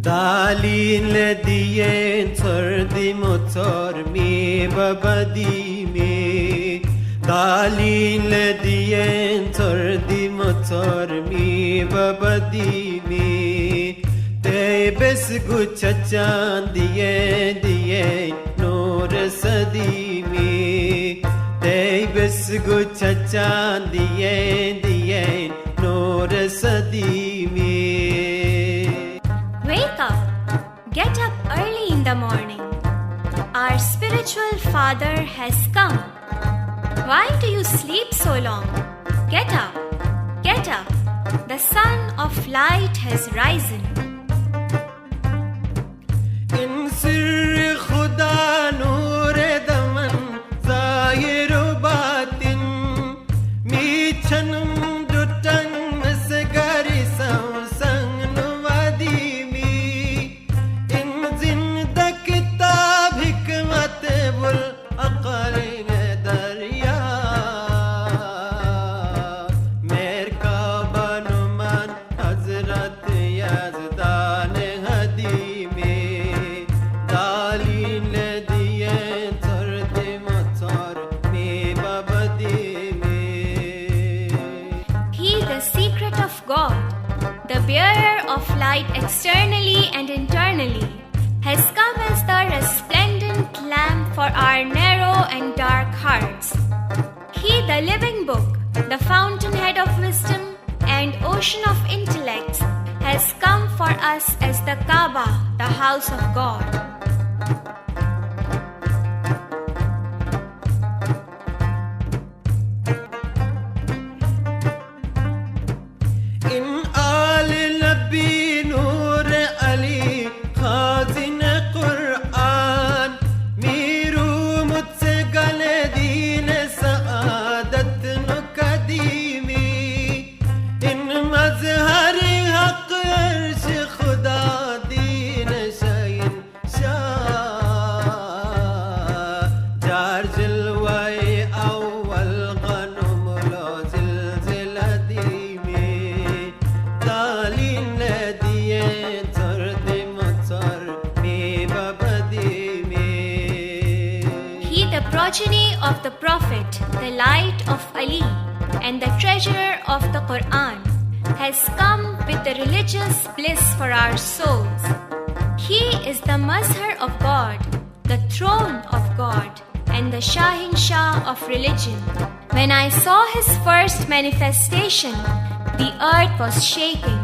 Dalin ledien sordi motor mi babadi mi Dalin ledien sordi motor mi babadi mi Te bes gucha chandiye diye nur sadi mi Te bes gucha chandiye diye nur sadi mi Wake up! Get up early in the morning. Our spiritual father has come. Why do you sleep so long? Get up! Get up! The sun of light has risen. In sirr khuda noor daman zahir batin mi chanam dutang masgari sang nuwadi mi in zinda kitab hikmat bul aqal darya mer ka banuman hazrat yazdan hadi me dalin diye tard motor me babadi me He, the secret of God, the bearer of light externally and internally, has come as the resplendent lamp for our narrow and dark hearts. He, the living book, the fountainhead of wisdom and ocean of intellects, has come for us as the Kaaba, the house of God. in al nabi noor ali khazin quran miru mujhse gale din saadat nu kadimi in mazhar haq arsh khuda din shayin shah jar jilwai awwal ghanum lo zilziladi me dalin diye tard motor me babadi me He, the progeny of the Prophet, the light of Ali, and the treasurer of the Quran, has come with the religious bliss for our souls. He is the Mazhar of God, the throne of God, and the Shahin Shah of religion. When I saw his first manifestation, the earth was shaking.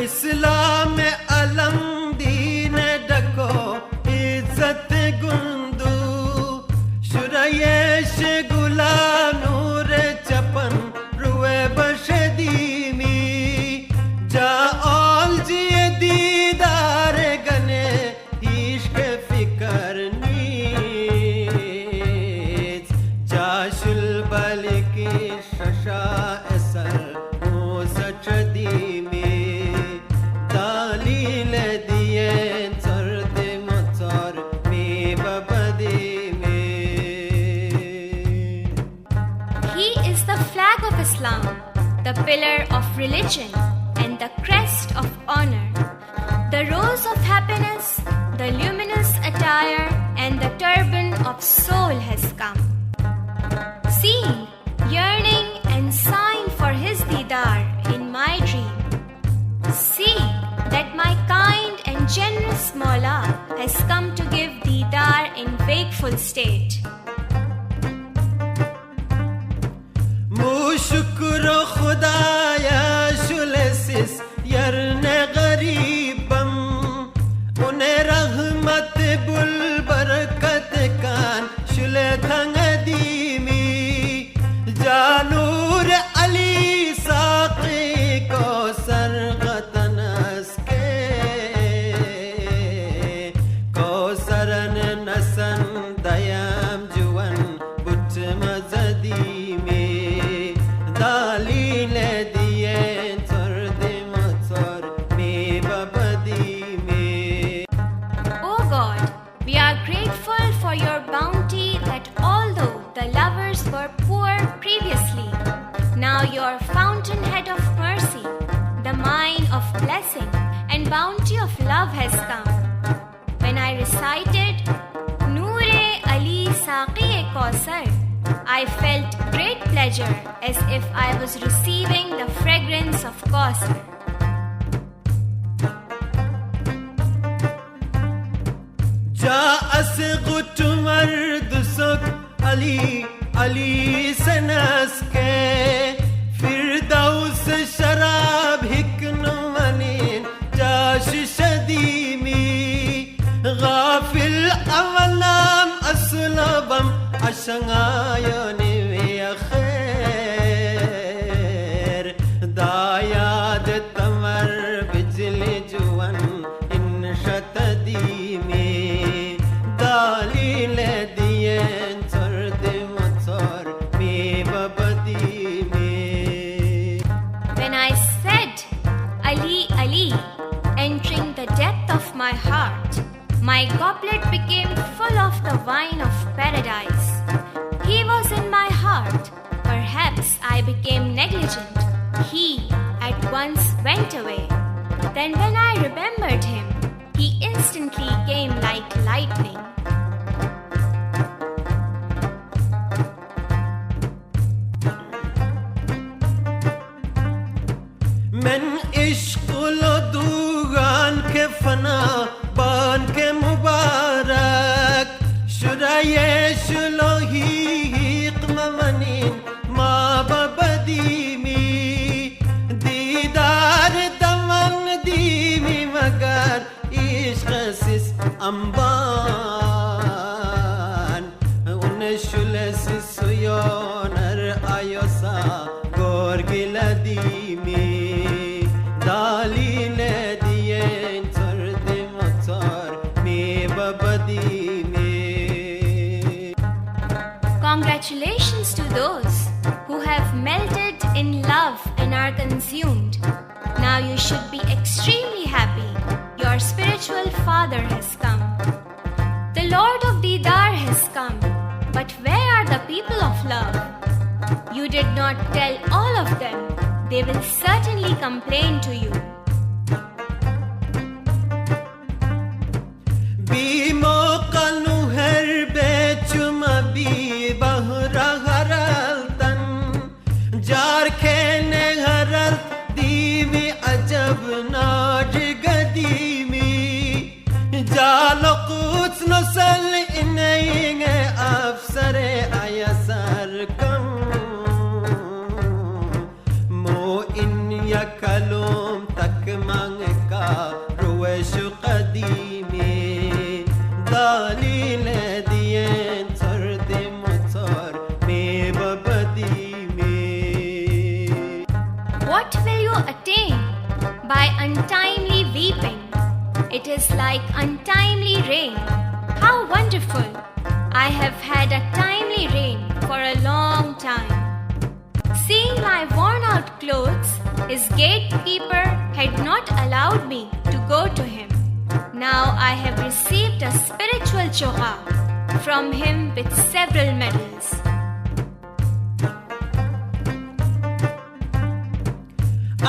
islam alam din dako izzat gundu shurayesh gulam noor chapan ruwe bashadimi ja all ji didar gane ishq fikr neez jashul balki shasha asar ho sachdi me dalil diye tard motor me babadi me He is the flag of Islam, the pillar of religion, and the crest of honor, the rose of happiness, the luminous attire, and the turban of soul has come. Seeing, yearning, and sighing for his Didar in my dream, has come to give Deedar in wakeful state. Mu shukr khudaya shulesis yarne garibam une rahmat bul barakat kan shule thangadimi janur ali saqi ko sargatanas ke ko saran nasan dayam juwan but mazadimi daline diye tarde matar me babadimi. O God, we are grateful for your bounty that although the lovers were poor previously, now your fountainhead of mercy, the mine of blessing and bounty of love has come. When I recited Noor-e Ali Saqi-e Kausar, I felt great pleasure as if I was receiving the fragrance of Kausar. Ja asqut mard suk Ali Ali sanas ke firdaus sharab hiknu manin jash shadimi ghafil awalam aslabam ashangayani ya khair dayad tamar bijli juwan in shatadimi dalile diyen tarde matar me babadimi. When I said Ali, Ali, entering the depth of my heart, my goblet became full of the wine of paradise. He was in my heart. Perhaps I became negligent. He at once went away. Then when I remembered him, he instantly came like lightning. من عشق لدوغان के फना बान के मुबारक शुरायश लोही मवनीन मा बबदीमी दीदार दमन दीमी मगर इश्क सिस अम्बान उन शुलस सुयोनर आयोसा गोर गिलदीमी daline diyen tarde matar me babadimi. Congratulations to those who have melted in love and are consumed. Now you should be extremely happy. Your spiritual father has come. The Lord of Deedar has come. But where are the people of love? You did not tell all of them. They will certainly complain to you. Bimo kanu herbe chuma bi bahra haraltan jar khene haral divi ajab naaj gadimi jalo quds nosal inayge afsare ayasar kam kalum tak mangka ruwesh qadimi dalile diyen tarde matar me babadimi. What will you attain by untimely weeping? It is like untimely rain. How wonderful! I have had a timely rain for a long time. Seeing my worn-out clothes, his gatekeeper had not allowed me to go to him. Now I have received a spiritual choha from him with several medals.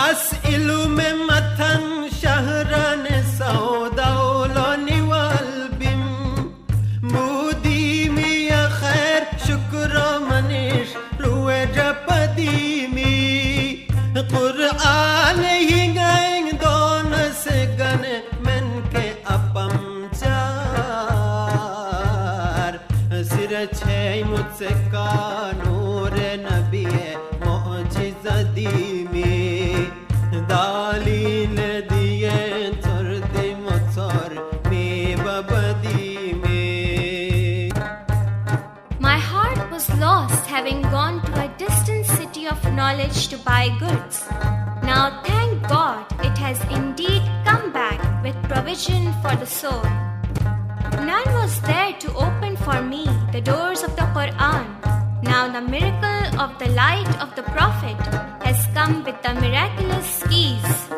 As'ilu mein matan shahran saudawlani walbim mudi miya khair shukra manish ruwe japadimi Qur'an hi gaeng don se gan men ke apam cha का नूर नबी मोजिज़दी में दालील दिए थर्द मोतर में बबदी में. My heart was lost, having gone to a distant city of knowledge to buy goods. Now thank God it has indeed come back with provision for the soul. None was there to open for me the doors of the Quran. Now the miracle of the light of the Prophet has come with the miraculous keys.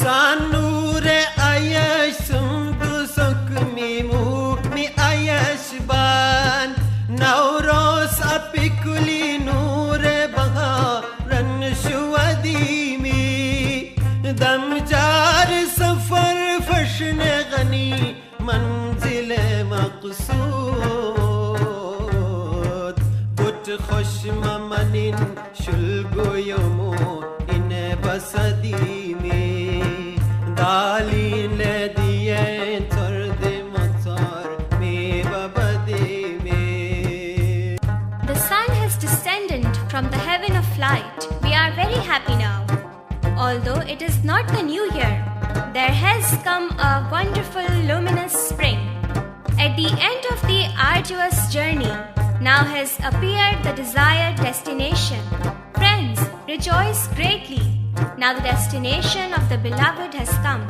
Sanure ayash sundu sokmi mi ayash ban nauros apikuli nure baha ran shuwadi mi damjar safar fashne gani manzil maqsood put khosh mamanin shulgo yomo in basadi mi दालीन दिए थर्द मोतर में बबदी में. The sun has descended from the heaven of light. We are very happy now. Although it is not the new year, there has come a wonderful luminous spring. At the end of the arduous journey, now has appeared the desired destination. Friends, rejoice greatly. Now the destination of the beloved has come.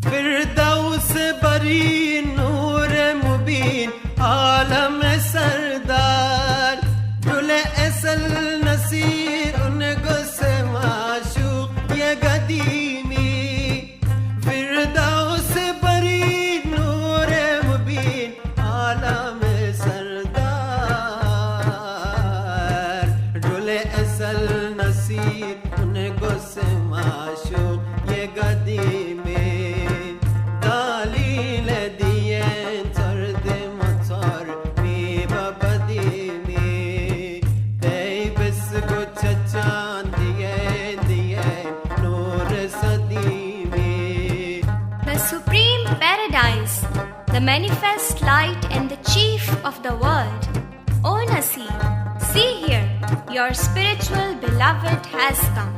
Firdaus bari noor mubin alam sardar dule asal nasir un gusse maashuq ye gadimi. Firdaus bari noor mubin alam sardar dule asal nasir un gusse maashuq ye gadimi. दालील दिए थर्द मोतर में बबदी में तेईस गो चचान दिए नूर सदी में. The supreme paradise, the manifest light and the chief of the world. O Nasir, see here, your spiritual beloved has come.